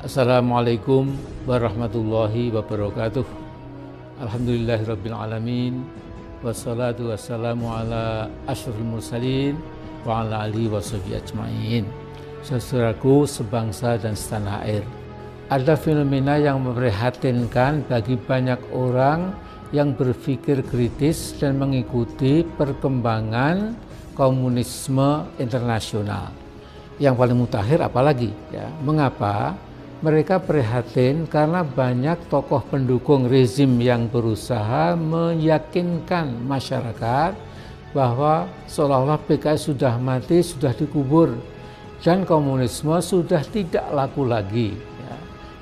Assalamualaikum warahmatullahi wabarakatuh. Alhamdulillahirabbil alamin. Wassalatu wassalamu ala asyrofil mursalin wa ala alihi washabihi ajmain. Saudaraku sebangsa dan setanah air, ada fenomena yang memprihatinkan bagi banyak orang yang berpikir kritis dan mengikuti perkembangan komunisme internasional. Yang paling mutakhir apalagi ya, mengapa? Mereka prihatin karena banyak tokoh pendukung rezim yang berusaha meyakinkan masyarakat bahwa seolah-olah PKI sudah mati, sudah dikubur, dan komunisme sudah tidak laku lagi.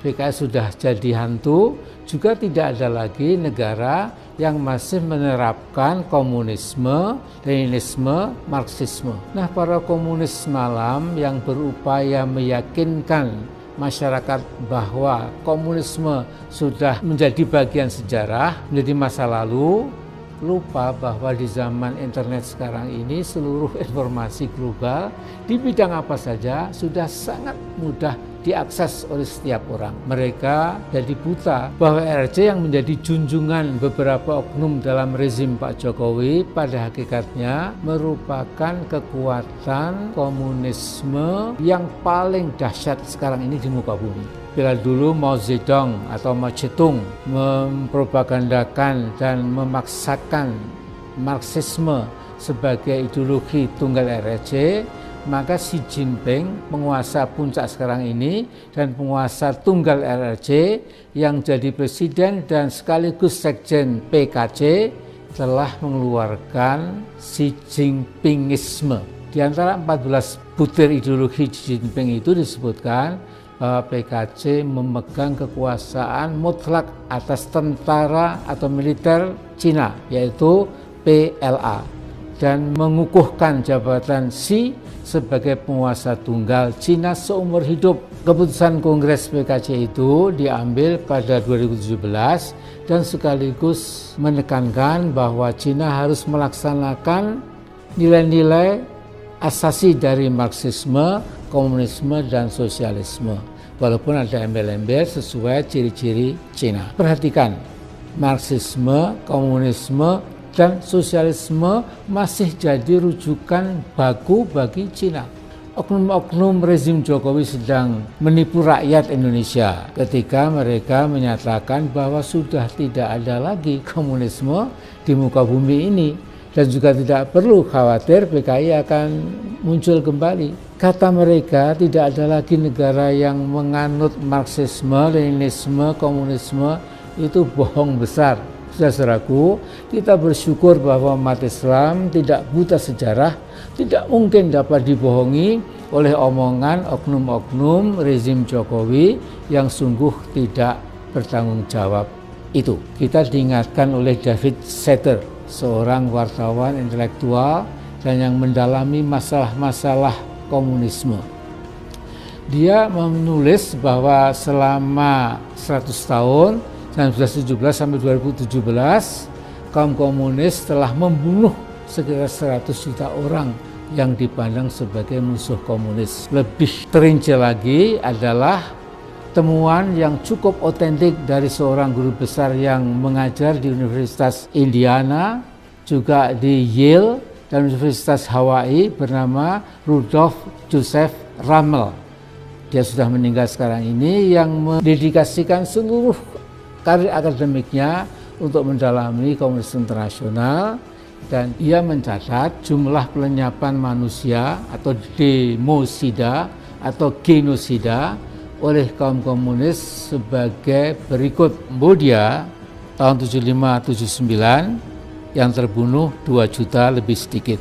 PKI sudah jadi hantu, juga tidak ada lagi negara yang masih menerapkan komunisme, Leninisme, Marxisme. Nah, para komunis malam yang berupaya meyakinkan masyarakat bahwa komunisme sudah menjadi bagian sejarah, menjadi masa lalu, lupa bahwa di zaman internet sekarang ini seluruh informasi global di bidang apa saja sudah sangat mudah diakses oleh setiap orang. Mereka jadi buta bahwa RRC yang menjadi junjungan beberapa oknum dalam rezim Pak Jokowi pada hakikatnya merupakan kekuatan komunisme yang paling dahsyat sekarang ini di muka bumi. Bila dulu Mao Zedong atau Mao Zedong mempropagandakan dan memaksakan Marxisme sebagai ideologi tunggal RRC, maka Xi Jinping, penguasa puncak sekarang ini dan penguasa tunggal RRC yang jadi presiden dan sekaligus sekjen PKC, telah mengeluarkan Xi Jinpingisme. Di antara 14 butir ideologi Xi Jinping itu disebutkan bahwa PKC memegang kekuasaan mutlak atas tentara atau militer Cina, yaitu PLA, dan mengukuhkan jabatan Xi sebagai penguasa tunggal Cina seumur hidup. Keputusan Kongres PKC itu diambil pada 2017 dan sekaligus menekankan bahwa Cina harus melaksanakan nilai-nilai asasi dari Marxisme, komunisme, dan sosialisme. Walaupun ada embel-embel sesuai ciri-ciri Cina. Perhatikan, Marxisme, komunisme, dan sosialisme masih jadi rujukan baku bagi Cina. Oknum-oknum rezim Jokowi sedang menipu rakyat Indonesia ketika mereka menyatakan bahwa sudah tidak ada lagi komunisme di muka bumi ini dan juga tidak perlu khawatir PKI akan muncul kembali. Kata mereka, tidak ada lagi negara yang menganut Marxisme, Leninisme, komunisme. Itu bohong besar. Saudaraku, kita bersyukur bahwa umat Islam tidak buta sejarah, tidak mungkin dapat dibohongi oleh omongan oknum-oknum rezim Jokowi yang sungguh tidak bertanggung jawab itu. Kita diingatkan oleh David Setter, seorang wartawan intelektual dan yang mendalami masalah-masalah komunisme. Dia menulis bahwa selama 100 tahun 1917 sampai 2017 kaum komunis telah membunuh sekitar 100 juta orang yang dipandang sebagai musuh komunis. Lebih terinci lagi adalah temuan yang cukup otentik dari seorang guru besar yang mengajar di Universitas Indiana, juga di Yale dan Universitas Hawaii, bernama Rudolf Joseph Rummel. Dia sudah meninggal sekarang ini, yang mendedikasikan seluruh karir akademiknya untuk mendalami komunisme internasional, dan ia mencatat jumlah pelenyapan manusia atau demosida atau genosida oleh kaum komunis sebagai berikut. Cambodia tahun 75-79 yang terbunuh 2 juta lebih sedikit.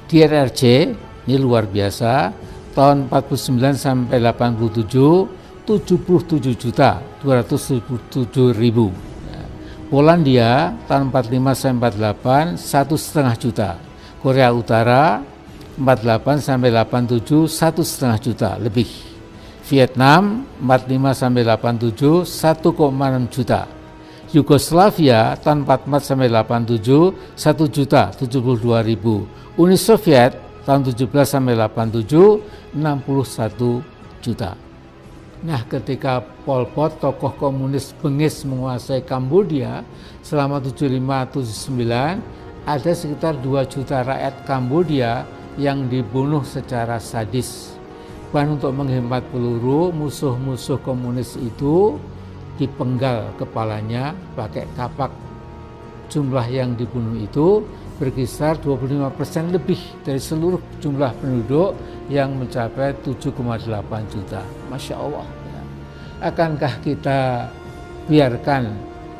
Di RRC ini luar biasa, tahun 49 sampai 87 77.277.000. Polandia tahun 45 sampai 48 1,5 juta. Korea Utara 48 sampai 87 1,5 juta lebih. Vietnam 45 sampai 87 1,6 juta. Yugoslavia tahun 44 sampai 87 1.072.000. Uni Soviet tahun 17 sampai 87 61 juta. Nah, ketika Pol Pot, tokoh komunis bengis menguasai Kambodia selama 75-79, ada sekitar 2 juta rakyat Kambodia yang dibunuh secara sadis. Bahkan untuk menghemat peluru, musuh-musuh komunis itu dipenggal kepalanya pakai kapak. Jumlah yang dibunuh itu berkisar 25% lebih dari seluruh jumlah penduduk yang mencapai 7,8 juta. Masya Allah. Ya. Akankah kita biarkan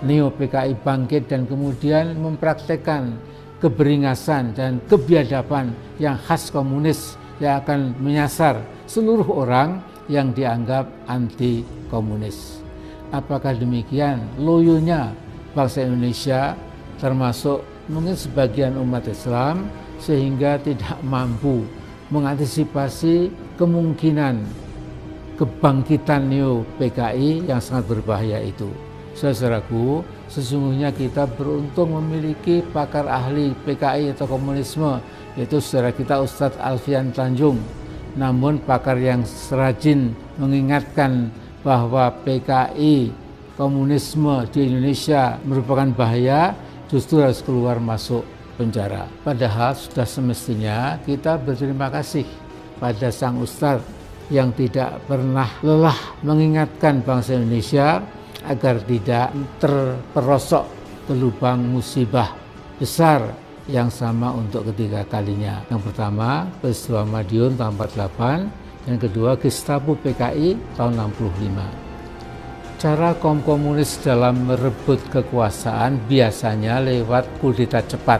Neo-PKI bangkit dan kemudian mempraktekkan keberingasan dan kebiadaban yang khas komunis yang akan menyasar seluruh orang yang dianggap anti komunis? Apakah demikian loyonya bangsa Indonesia, termasuk mungkin sebagian umat Islam, sehingga tidak mampu mengantisipasi kemungkinan kebangkitan Neo-PKI yang sangat berbahaya itu? Saudaraku, sesungguhnya kita beruntung memiliki pakar ahli PKI atau komunisme, yaitu saudara kita Ustadz Alfian Tanjung. Namun pakar yang rajin mengingatkan bahwa PKI komunisme di Indonesia merupakan bahaya, justru harus keluar masuk penjara. Padahal sudah semestinya kita berterima kasih pada sang ustadz yang tidak pernah lelah mengingatkan bangsa Indonesia agar tidak terperosok ke lubang musibah besar yang sama untuk ketiga kalinya. Yang pertama, peristiwa Madiun tahun 48, yang kedua Gestapo PKI tahun 65. Cara kaum komunis dalam merebut kekuasaan biasanya lewat kudeta cepat.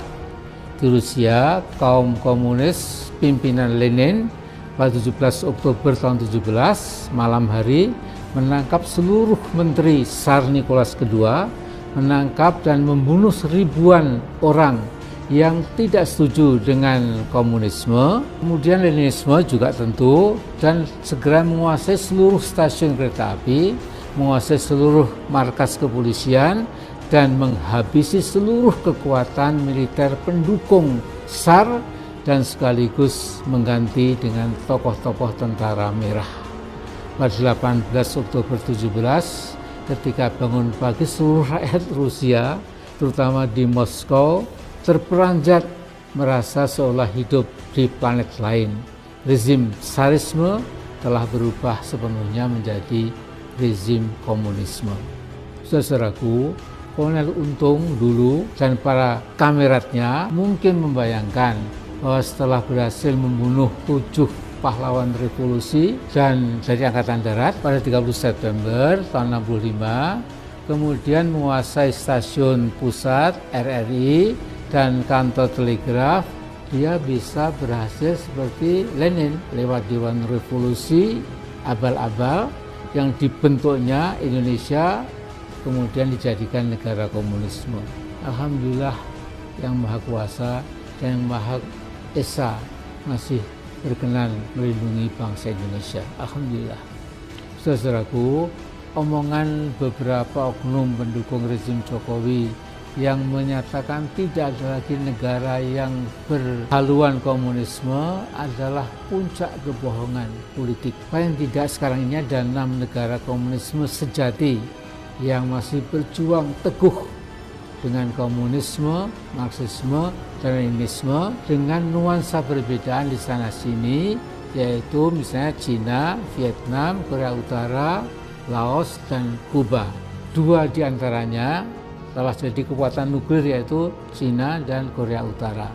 Di Rusia, kaum komunis pimpinan Lenin pada 17 Oktober tahun 17 malam hari menangkap seluruh menteri Tsar Nicholas II, menangkap dan membunuh ribuan orang yang tidak setuju dengan komunisme, kemudian Leninisme juga tentu, dan segera menguasai seluruh stasiun kereta api, menguasai seluruh markas kepolisian, dan menghabisi seluruh kekuatan militer pendukung Tsar dan sekaligus mengganti dengan tokoh-tokoh tentara merah. Pada 18 Oktober 17, ketika bangun pagi seluruh rakyat Rusia, terutama di Moskow, terperanjat merasa seolah hidup di planet lain. Rezim Tsarisme telah berubah sepenuhnya menjadi rezim komunisme. Saudaraku, Kolonel Untung dulu dan para kameratnya mungkin membayangkan bahwa setelah berhasil membunuh 7 pahlawan revolusi dan dari Angkatan Darat pada 30 September tahun 65, kemudian menguasai stasiun pusat RRI dan kantor telegraf, dia bisa berhasil seperti Lenin lewat Dewan Revolusi abal-abal yang dibentuknya Indonesia kemudian dijadikan negara komunisme. Alhamdulillah yang Maha Kuasa dan yang Maha Esa masih berkenan melindungi bangsa Indonesia. Alhamdulillah. Saudaraku, omongan beberapa oknum pendukung rezim Jokowi yang menyatakan tidak ada lagi negara yang berhaluan komunisme adalah puncak kebohongan politik. Paling tidak sekarang ini ada 6 negara komunisme sejati yang masih berjuang teguh dengan komunisme, Marxisme, dan Leninisme dengan nuansa perbedaan di sana sini, yaitu misalnya Cina, Vietnam, Korea Utara, Laos, dan Kuba. 2 diantaranya telah jadi kekuatan nuklir, yaitu Cina dan Korea Utara.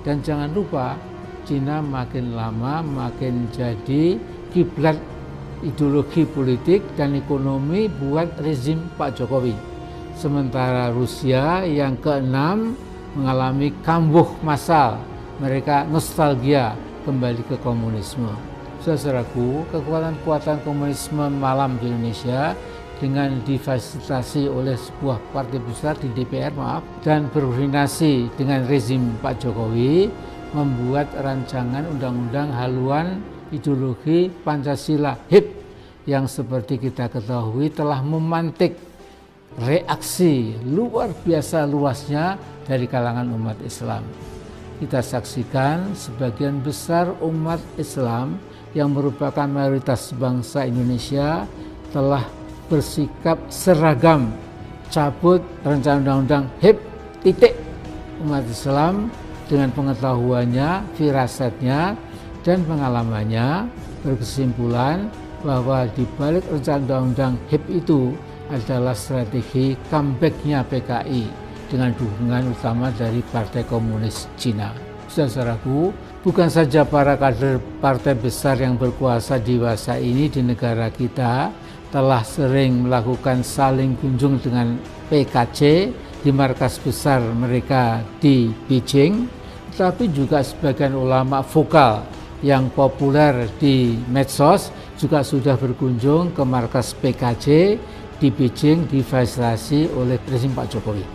Dan jangan lupa, Cina makin lama makin jadi kiblat ideologi politik dan ekonomi buat rezim Pak Jokowi. Sementara Rusia yang ke-6 mengalami kambuh massal, mereka nostalgia kembali ke komunisme. Saudaraku, kekuatan-kekuatan komunisme malam di Indonesia dengan difasilitasi oleh sebuah partai besar di DPR, dan berkoordinasi dengan rezim Pak Jokowi, membuat rancangan undang-undang haluan ideologi Pancasila HIP yang seperti kita ketahui telah memantik reaksi luar biasa luasnya dari kalangan umat Islam. Kita saksikan sebagian besar umat Islam yang merupakan mayoritas bangsa Indonesia telah bersikap seragam cabut rencana undang-undang HIP titik. Umat Islam dengan pengetahuannya, firasatnya, dan pengalamannya berkesimpulan bahwa di balik rencana undang-undang HIP itu adalah strategi comeback-nya PKI dengan dukungan utama dari Partai Komunis Cina. Saudaraku, bukan saja para kader partai besar yang berkuasa di masa ini di negara kita telah sering melakukan saling kunjung dengan PKC di markas besar mereka di Beijing, tetapi juga sebagian ulama vokal yang populer di medsos juga sudah berkunjung ke markas PKC di Beijing difasilitasi oleh rezim Pak Jokowi.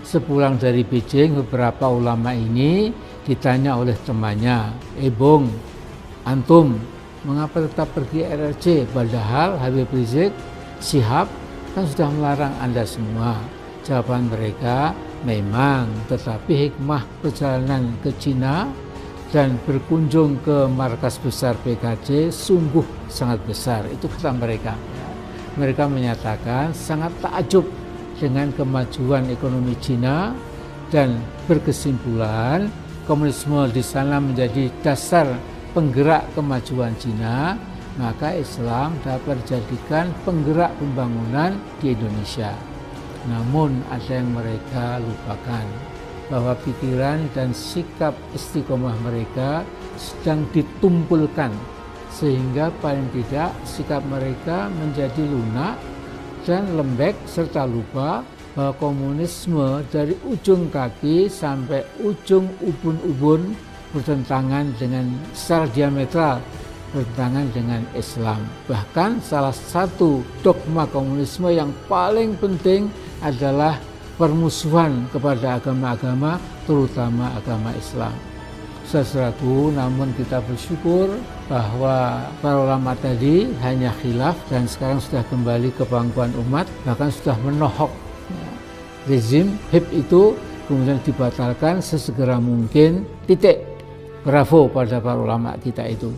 Sepulang dari Beijing, beberapa ulama ini ditanya oleh temannya, Bung, antum mengapa tetap pergi RRC padahal Habib Rizik Syihab kan sudah melarang Anda semua? Jawaban mereka, memang, tetapi hikmah perjalanan ke Cina dan berkunjung ke markas besar PKC sungguh sangat besar. Itu kata mereka. Mereka menyatakan sangat takjub dengan kemajuan ekonomi Cina dan berkesimpulan komunisme di sana menjadi dasar penggerak kemajuan Cina, maka Islam dapat dijadikan penggerak pembangunan di Indonesia. Namun ada yang mereka lupakan, bahwa pikiran dan sikap istiqomah mereka sedang ditumpulkan, sehingga paling tidak sikap mereka menjadi lunak dan lembek serta lupa bahwa komunisme dari ujung kaki sampai ujung ubun-ubun bertentangan dengan secara diametral bertentangan dengan Islam. Bahkan salah satu dogma komunisme yang paling penting adalah permusuhan kepada agama-agama, terutama agama Islam. Saudaraku, namun kita bersyukur bahwa para ulama tadi hanya khilaf dan sekarang sudah kembali ke pangkuan umat, bahkan sudah menohok rezim HIP itu, kemudian dibatalkan sesegera mungkin, titik. Bravo pada para ulama kita itu.